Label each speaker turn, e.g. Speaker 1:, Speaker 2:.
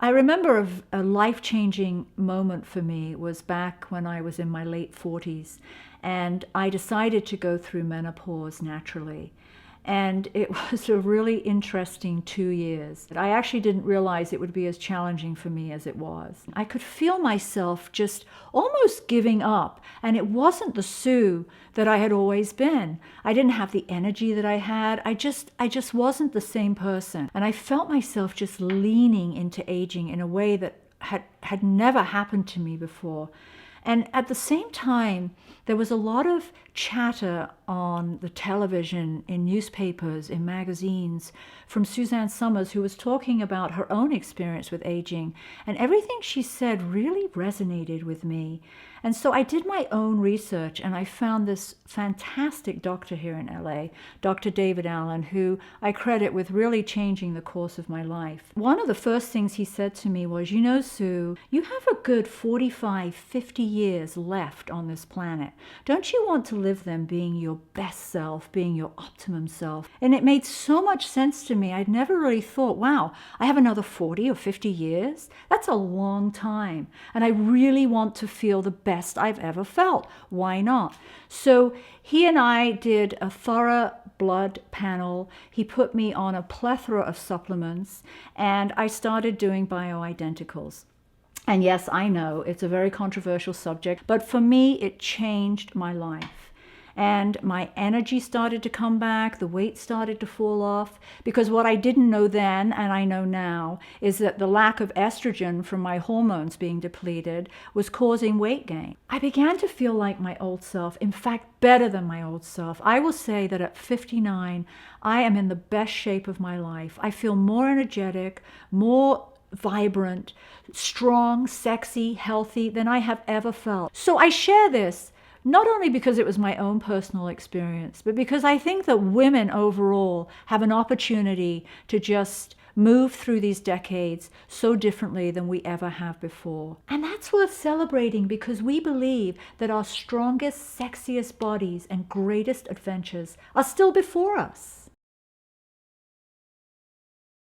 Speaker 1: I remember a life-changing moment for me was back when I was in my late 40s, and I decided to go through menopause naturally. And it was a really interesting 2 years. I actually didn't realize it would be as challenging for me as it was. I could feel myself just almost giving up, and it wasn't the Sue that I had always been. I didn't have the energy that I had. I just wasn't the same person. And I felt myself just leaning into aging in a way that had never happened to me before. And at the same time, there was a lot of chatter on the television, in newspapers, in magazines, from Suzanne Somers, who was talking about her own experience with aging. And everything she said really resonated with me. And so I did my own research, and I found this fantastic doctor here in LA, Dr. David Allen, who I credit with really changing the course of my life. One of the first things he said to me was, Sue, you have a good 45, 50 years left on this planet. Don't you want to live them being your best self, being your optimum self? And it made so much sense to me. I'd never really thought, wow, I have another 40 or 50 years? That's a long time. And I really want to feel the best I've ever felt. Why not? So he and I did a thorough blood panel. He put me on a plethora of supplements, and I started doing bioidenticals. And yes, I know it's a very controversial subject, but for me, it changed my life. And my energy started to come back, the weight started to fall off, because what I didn't know then, and I know now, is that the lack of estrogen from my hormones being depleted was causing weight gain. I began to feel like my old self, in fact, better than my old self. I will say that at 59, I am in the best shape of my life. I feel more energetic, more vibrant, strong, sexy, healthy than I have ever felt. So I share this not only because it was my own personal experience, but because I think that women overall have an opportunity to just move through these decades so differently than we ever have before. And that's worth celebrating, because we believe that our strongest, sexiest bodies and greatest adventures are still before us.